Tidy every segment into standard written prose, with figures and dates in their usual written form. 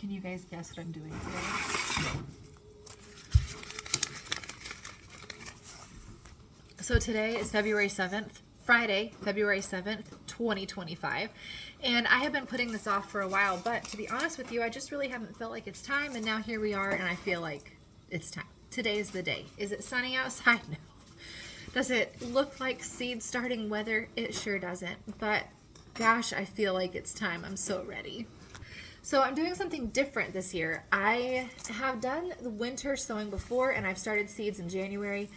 Can you guys guess what I'm doing today? So today is February 7th, Friday, February 7th, 2025. And I have been putting this off for a while, but to be honest with you, I just really haven't felt like it's time. And now here we are, and I feel like it's time. Today is the day. Is it sunny outside? No. Does it look like seed starting weather? It sure doesn't. But gosh, I feel like it's time. I'm so ready. So I'm doing something different this year. I have done the winter sowing before, and I've started seeds in January,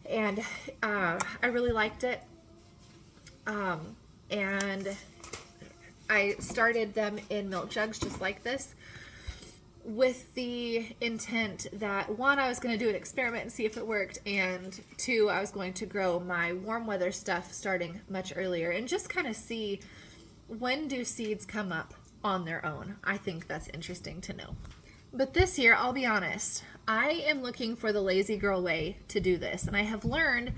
and I really liked it. And I started them in milk jugs just like this, with the intent that, one, I was going to do an experiment and see if it worked, and two, I was going to grow my warm weather stuff starting much earlier and just kind of see, when do seeds come up on their own. I think that's interesting to know. But this year, I'll be honest, I am looking for the lazy girl way to do this, and I have learned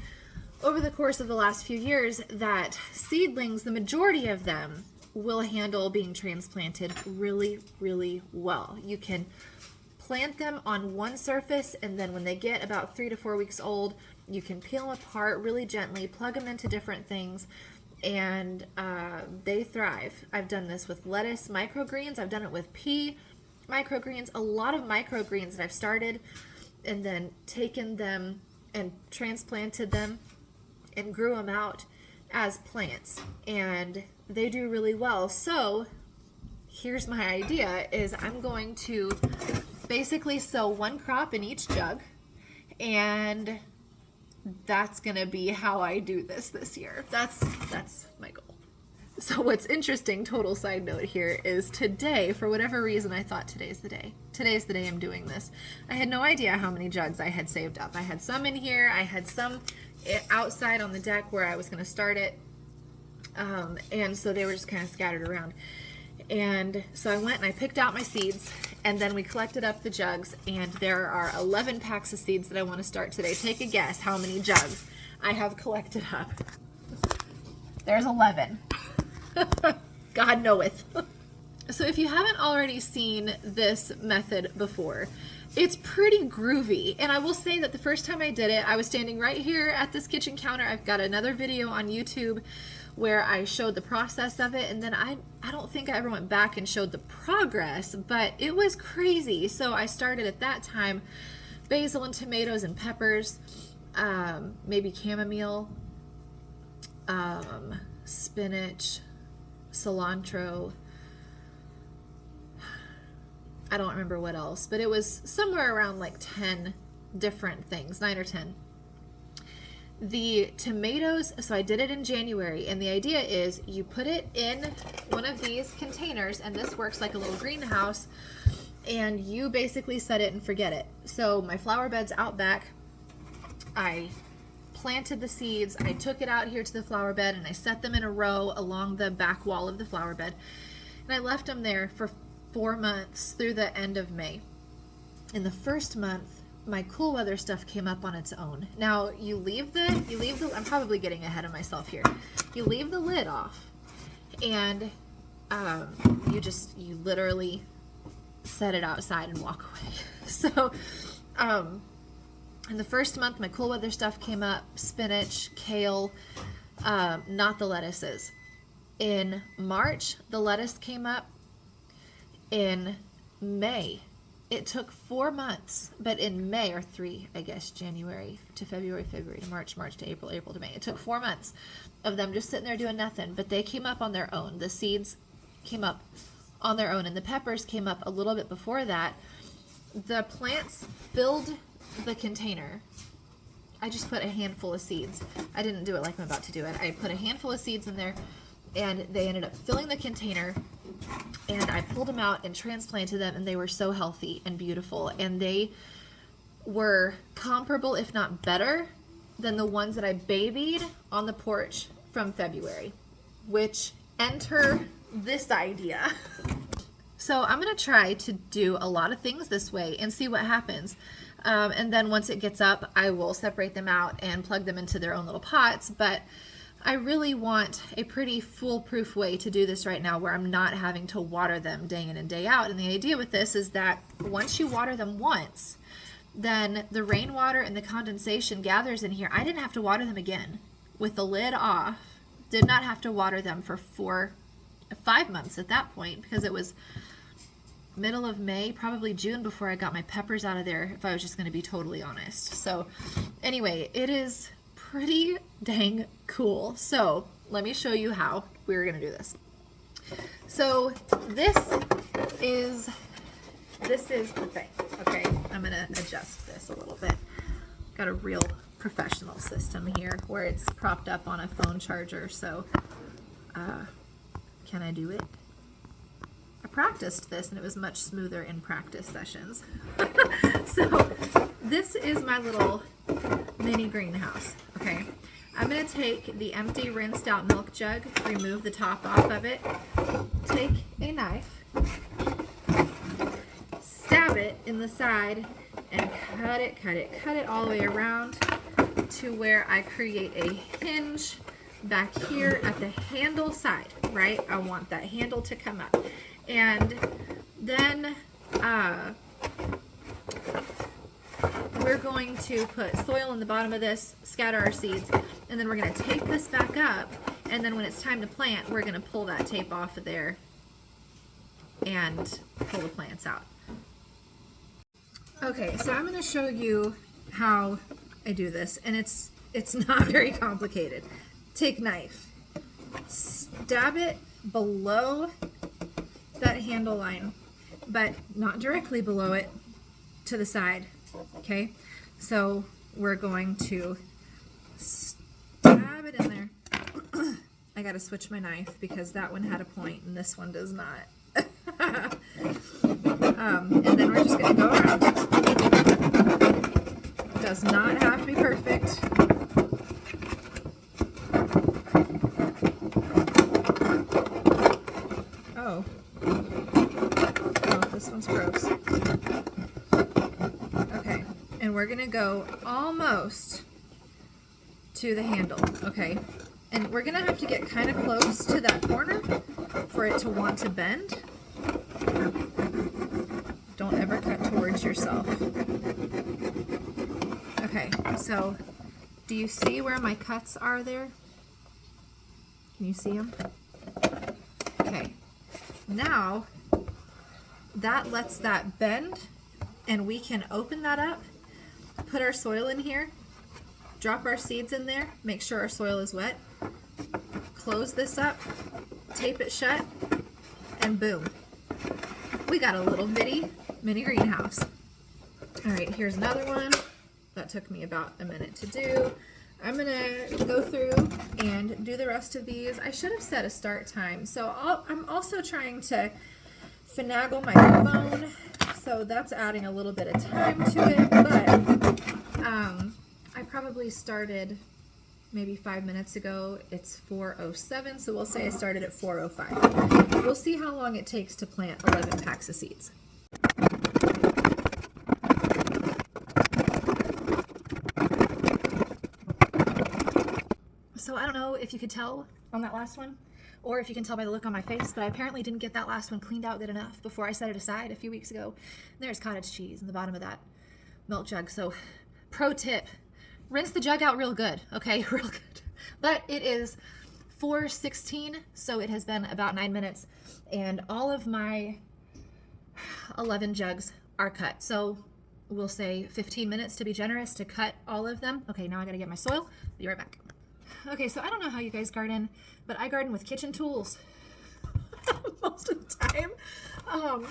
over the course of the last few years that seedlings, the majority of them, will handle being transplanted really, really well. You can plant them on one surface, and then when they get about 3 to 4 weeks old, you can peel them apart really gently, plug them into different things, and they thrive. I've done this with lettuce microgreens. I've done it with pea microgreens. A lot of microgreens that I've started and then taken them and transplanted them and grew them out as plants, and they do really well. So here's my idea, is I'm going to basically sow one crop in each jug, and that's gonna be how I do this year. That's my goal. So what's interesting, total side note here, is today, for whatever reason, I thought today's the day. Today's the day I'm doing this. I had no idea how many jugs I had saved up. I had some in here, I had some outside on the deck where I was going to start it, and so they were just kind of scattered around. And so I went and I picked out my seeds, and then we collected up the jugs, and there are 11 packs of seeds that I want to start today. Take a guess how many jugs I have collected up. There's 11. God knoweth. So if you haven't already seen this method before, it's pretty groovy. And I will say that the first time I did it, I was standing right here at this kitchen counter. I've got another video on YouTube where I showed the process of it, and then I don't think I ever went back and showed the progress, but it was crazy. So I started at that time basil and tomatoes and peppers, maybe chamomile, spinach, cilantro, I don't remember what else, but it was somewhere around like 10 different things, 9 or 10. The tomatoes, so I did it in January, and the idea is you put it in one of these containers, and this works like a little greenhouse, and you basically set it and forget it. So my flower bed's out back. I planted the seeds, I took it out here to the flower bed, and I set them in a row along the back wall of the flower bed, and I left them there for 4 months through the end of May. In the first month, my cool weather stuff came up on its own. Now you leave the I'm probably getting ahead of myself here. You leave the lid off, and you literally set it outside and walk away. So in the first month, my cool weather stuff came up, spinach, kale, not the lettuces. In March, the lettuce came up. In May, it took 4 months, but in May, or 3, I guess, January to February, February to March, March to April, April to May. It took 4 months of them just sitting there doing nothing, but they came up on their own. The seeds came up on their own, and the peppers came up a little bit before that. The plants filled the container. I just put a handful of seeds. I didn't do it like I'm about to do it. I put a handful of seeds in there, and they ended up filling the container, and I pulled them out and transplanted them, and they were so healthy and beautiful, and they were comparable, if not better, than the ones that I babied on the porch from February, which enter this idea. So I'm going to try to do a lot of things this way and see what happens. And then once it gets up, I will separate them out and plug them into their own little pots. But I really want a pretty foolproof way to do this right now where I'm not having to water them day in and day out. And the idea with this is that once you water them once, then the rainwater and the condensation gathers in here. I didn't have to water them again with the lid off. Did not have to water them for 5 months at that point, because it was middle of May, probably June, before I got my peppers out of there, if I was just going to be totally honest. So anyway, it is pretty dang cool. So let me show you how we're going to do this. So this is the thing. Okay, I'm going to adjust this a little bit. Got a real professional system here where it's propped up on a phone charger. So can I do it? I practiced this and it was much smoother in practice sessions. So this is my little mini greenhouse. Okay, I'm going to take the empty rinsed out milk jug, remove the top off of it, take a knife, stab it in the side, and cut it all the way around to where I create a hinge back here at the handle side, right? I want that handle to come up. And then we're going to put soil in the bottom of this, scatter our seeds, and then we're going to tape this back up, and then when it's time to plant, we're going to pull that tape off of there and pull the plants out. Okay, so I'm going to show you how I do this, and it's not very complicated. Take knife, stab it below that handle line, but not directly below it, to the side. Okay, so we're going to stab it in there. I gotta switch my knife because that one had a point and this one does not. And then we're just gonna go around. Does not have to be perfect. Oh, this one's gross. Okay, and we're gonna go almost to the handle, okay? And we're gonna have to get kind of close to that corner for it to want to bend. Don't ever cut towards yourself. Okay, so do you see where my cuts are there? Can you see them? Okay, now that lets that bend, and we can open that up, put our soil in here, drop our seeds in there, make sure our soil is wet, close this up, tape it shut, and boom. We got a little mini greenhouse. All right, here's another one. That took me about a minute to do. I'm gonna go through and do the rest of these. I should have set a start time. So I'm also trying to finagle my phone, so that's adding a little bit of time to it, but I probably started maybe 5 minutes ago. It's 4:07, so we'll say I started at 4:05. We'll see how long it takes to plant 11 packs of seeds. So I don't know if you could tell on that last one, or if you can tell by the look on my face, but I apparently didn't get that last one cleaned out good enough before I set it aside a few weeks ago. There's cottage cheese in the bottom of that milk jug. So pro tip, rinse the jug out real good, okay? Real good. But it is 4:16, so it has been about 9 minutes, and all of my 11 jugs are cut. So we'll say 15 minutes to be generous to cut all of them. Okay, now I gotta get my soil. Be right back. Okay, so I don't know how you guys garden, but I garden with kitchen tools most of the time. I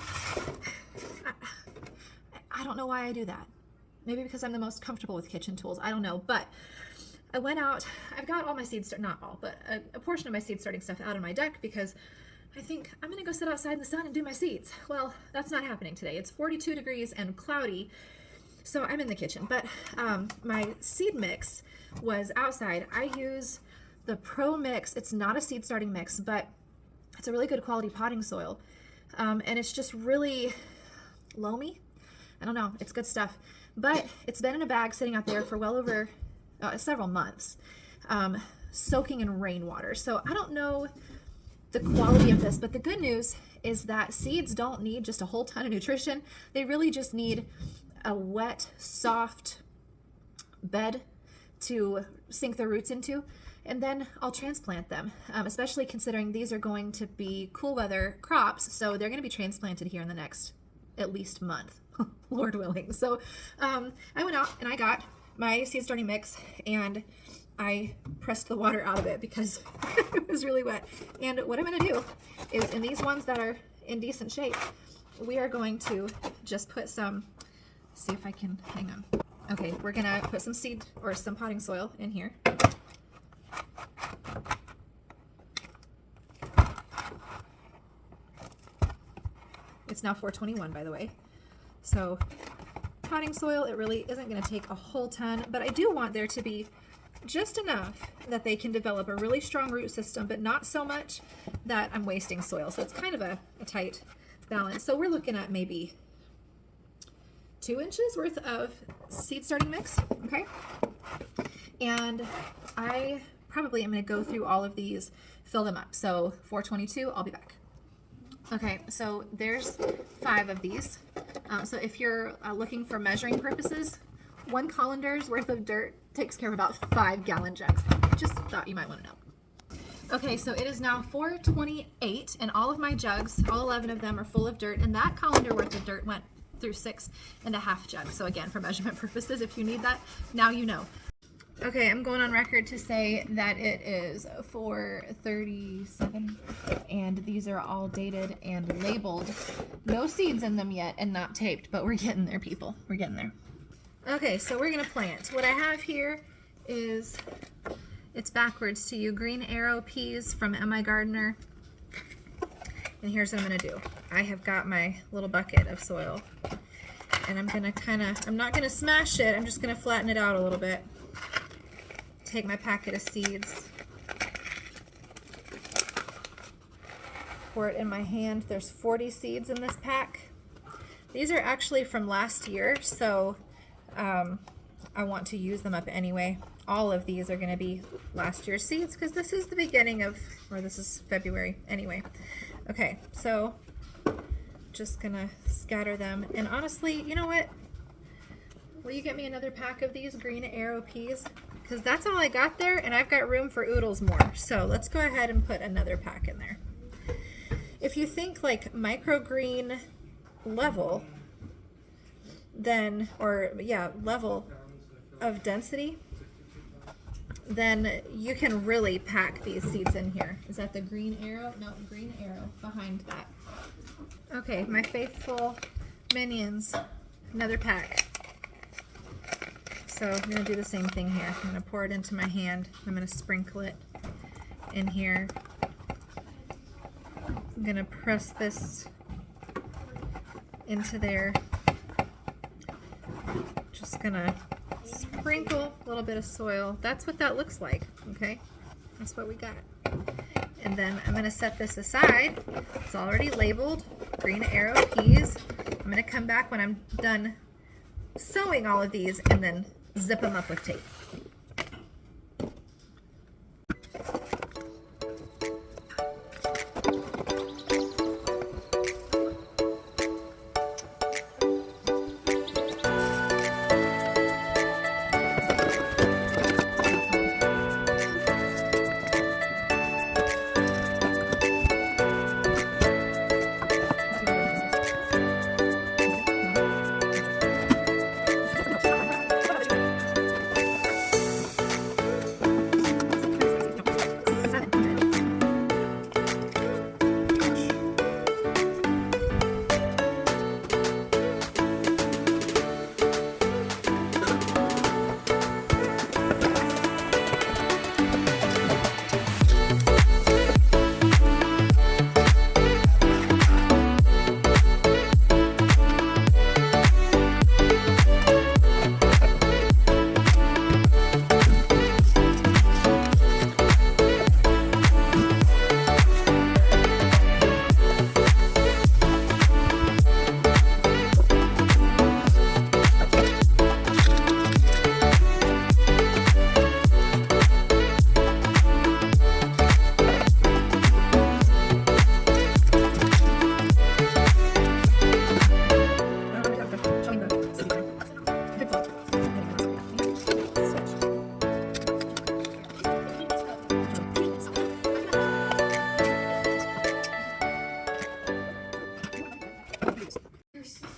don't know why I do that. Maybe because I'm the most comfortable with kitchen tools. I don't know, but I went out. I've got all my seeds, not all, but a portion of my seed starting stuff out on my deck because I think I'm gonna go sit outside in the sun and do my seeds. Well, that's not happening today. It's 42 degrees and cloudy, so I'm in the kitchen. But my seed mix was outside. I use the Pro Mix. It's not a seed starting mix, but it's a really good quality potting soil. And it's just really loamy. I don't know, it's good stuff. But it's been in a bag sitting out there for well over several months. soaking in rainwater. So I don't know the quality of this, but the good news is that seeds don't need just a whole ton of nutrition. They really just need a wet, soft bed to sink their roots into, and then I'll transplant them, especially considering these are going to be cool weather crops, so they're going to be transplanted here in the next at least month, Lord willing. So I went out and I got my seed starting mix, and I pressed the water out of it because it was really wet. And what I'm going to do is, in these ones that are in decent shape, we are going to just put some, see if I can, hang on. Okay, we're going to put some seed or some potting soil in here. It's now 4:21, by the way. So potting soil, it really isn't going to take a whole ton, but I do want there to be just enough that they can develop a really strong root system, but not so much that I'm wasting soil. So it's kind of a tight balance. So we're looking at maybe 2 inches worth of seed starting mix, okay? And I probably am going to go through all of these, fill them up. So 422, I'll be back. Okay, so there's 5 of these. So if you're looking for measuring purposes, 1 colander's worth of dirt takes care of about 5 gallon jugs. Just thought you might want to know. Okay, so it is now 4:28, and all of my jugs, all 11 of them, are full of dirt, and that colander worth of dirt went through 6.5 jugs. So again, for measurement purposes, if you need that, now you know. Okay, I'm going on record to say that it is 4:37, and these are all dated and labeled. No seeds in them yet, and not taped, but we're getting there, people. We're getting there. Okay, so we're gonna plant. What I have here is, it's backwards to you, green arrow peas from M.I. Gardener. And here's what I'm gonna do. I have got my little bucket of soil, and I'm gonna I'm not gonna smash it, I'm just gonna flatten it out a little bit. Take my packet of seeds, pour it in my hand. There's 40 seeds in this pack. These are actually from last year, so I want to use them up anyway. All of these are going to be last year's seeds because this is the beginning of, or this is February anyway. Okay, so just gonna scatter them. And honestly, you know what? Will you get me another pack of these green arrow peas? Because that's all I got there, and I've got room for oodles more. So let's go ahead and put another pack in there. If you think like microgreen level, then, or yeah, level of density, then you can really pack these seeds in here. Is that the green arrow? No, green arrow behind that. Okay, my faithful minions, another pack. So I'm going to do the same thing here. I'm going to pour it into my hand. I'm going to sprinkle it in here. I'm going to press this into there. Just going to sprinkle a little bit of soil. That's what that looks like, okay? That's what we got. And then I'm going to set this aside. It's already labeled green arrow peas. I'm going to come back when I'm done sowing all of these and then zip them up with tape.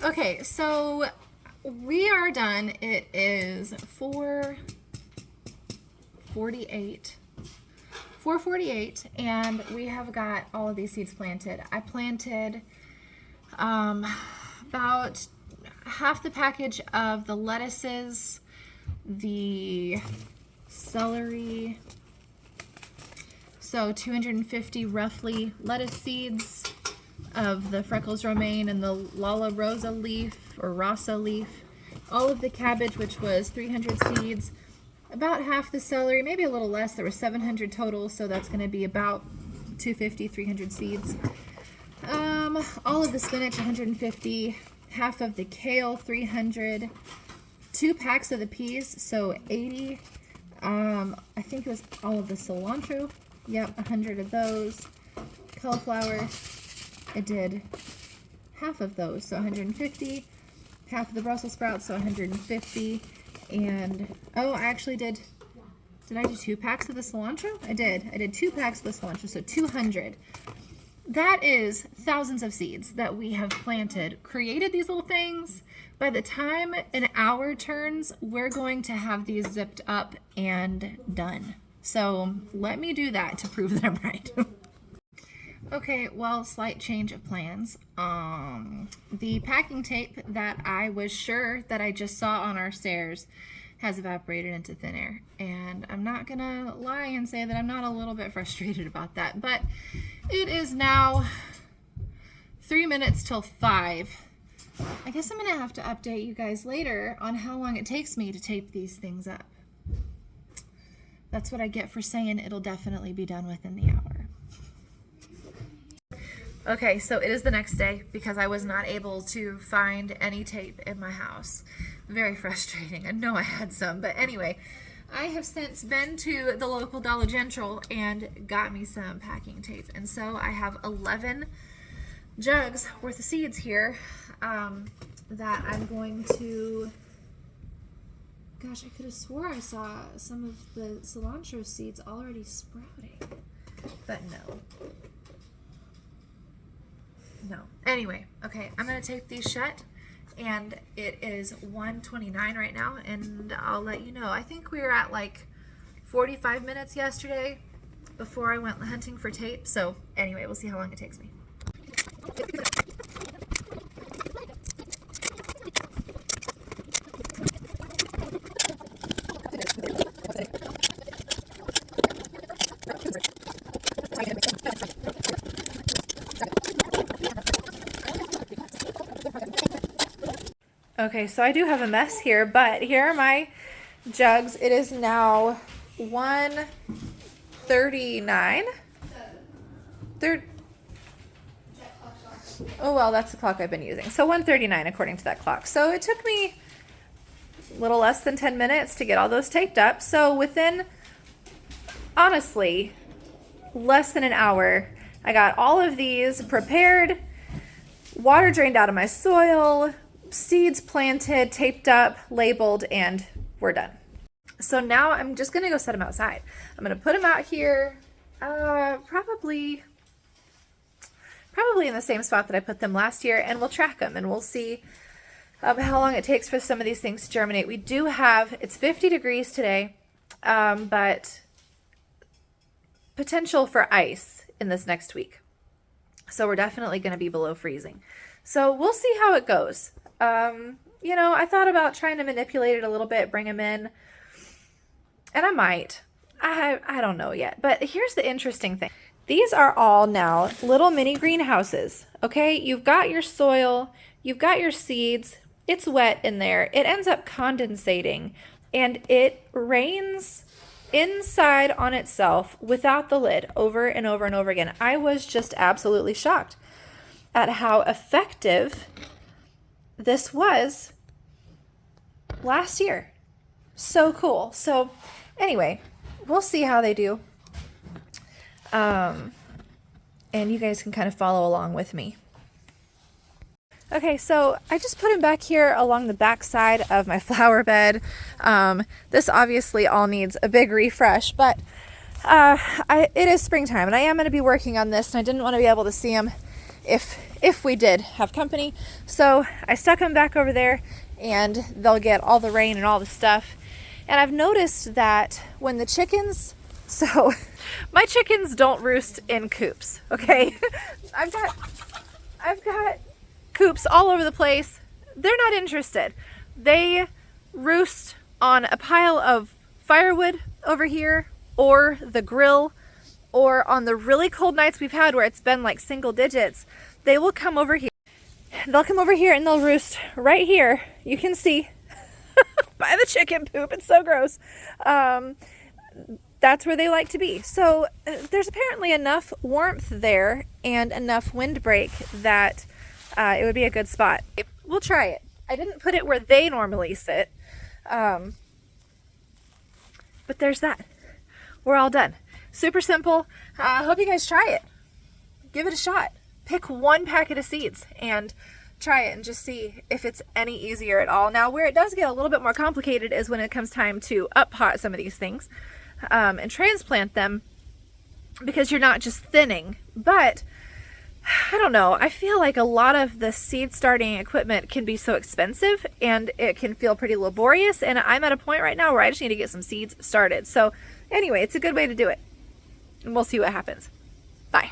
Okay, so we are done. It is 4:48. 4:48, and we have got all of these seeds planted. I planted about half the package of the lettuces, the celery, so 250 roughly lettuce seeds of the Freckles romaine and the Lala Rosa leaf or Rasa leaf, all of the cabbage, which was 300 seeds, about half the celery, maybe a little less. There were 700 total, so that's going to be about 250, 300 seeds. All of the spinach, 150, half of the kale, 300, 2 packs of the peas, so 80. I think it was all of the cilantro. Yep, 100 of those. Cauliflower, I did half of those, so 150. Half of the Brussels sprouts, so 150. And, oh, I actually did I do 2 packs of the cilantro? I did 2 packs of the cilantro, so 200. That is thousands of seeds that we have planted, created these little things. By the time an hour turns, we're going to have these zipped up and done. So let me do that to prove that I'm right. Okay, well, slight change of plans. The packing tape that I was sure that I just saw on our stairs has evaporated into thin air. And I'm not gonna lie and say that I'm not a little bit frustrated about that, but it is now 3 minutes till 5. I guess I'm gonna have to update you guys later on how long it takes me to tape these things up. That's what I get for saying it'll definitely be done within the hour. Okay, so it is the next day because I was not able to find any tape in my house. Very frustrating. I know I had some, but anyway, I have since been to the local Dollar General and got me some packing tape. And so I have 11 jugs worth of seeds here that I'm going to... Gosh, I could have swore I saw some of the cilantro seeds already sprouting, but no. No. Anyway, okay, I'm going to tape these shut, and it is 1:29 right now, and I'll let you know. I think we were at like 45 minutes yesterday before I went hunting for tape, so anyway, we'll see how long it takes me. Okay, so I do have a mess here, but here are my jugs. It is now 1:39. Oh, well, that's the clock I've been using. So 1:39 according to that clock. So it took me a little less than 10 minutes to get all those taped up. So within, honestly, less than an hour, I got all of these prepared, water drained out of my soil, seeds planted, taped up, labeled, and we're done. So now I'm just gonna go set them outside. I'm gonna put them out here, probably in the same spot that I put them last year, and we'll track them and we'll see how long it takes for some of these things to germinate. We do have, it's 50 degrees today, but potential for ice in this next week. So we're definitely gonna be below freezing. So we'll see how it goes. You know, I thought about trying to manipulate it a little bit, bring them in, and I might. I don't know yet. But here's the interesting thing. These are all now little mini greenhouses, okay? You've got your soil, you've got your seeds, it's wet in there, it ends up condensating, and it rains inside on itself without the lid over and over and over again. I was just absolutely shocked at how effective this was last year. So cool. So anyway, we'll see how they do. And you guys can kind of follow along with me. Okay, so I just put them back here along the back side of my flower bed. This obviously all needs a big refresh, but it is springtime and I am going to be working on this, and I didn't want to be able to see them if if we did have company. So I stuck them back over there, and they'll get all the rain and all the stuff. And I've noticed that when the chickens, so my chickens don't roost in coops, okay? I've got coops all over the place. They're not interested. They roost on a pile of firewood over here, or the grill, or on the really cold nights we've had where it's been like single digits, they will come over here. They'll come over here and they'll roost right here. You can see by the chicken poop. It's so gross. That's where they like to be. So there's apparently enough warmth there and enough windbreak that it would be a good spot. We'll try it. I didn't put it where they normally sit. But there's that. We're all done. Super simple. I hope you guys try it. Give it a shot. Pick one packet of seeds and try it and just see if it's any easier at all. Now, where it does get a little bit more complicated is when it comes time to up pot some of these things and transplant them, because you're not just thinning. But I don't know. I feel like a lot of the seed starting equipment can be so expensive and it can feel pretty laborious. And I'm at a point right now where I just need to get some seeds started. So anyway, it's a good way to do it. And we'll see what happens. Bye.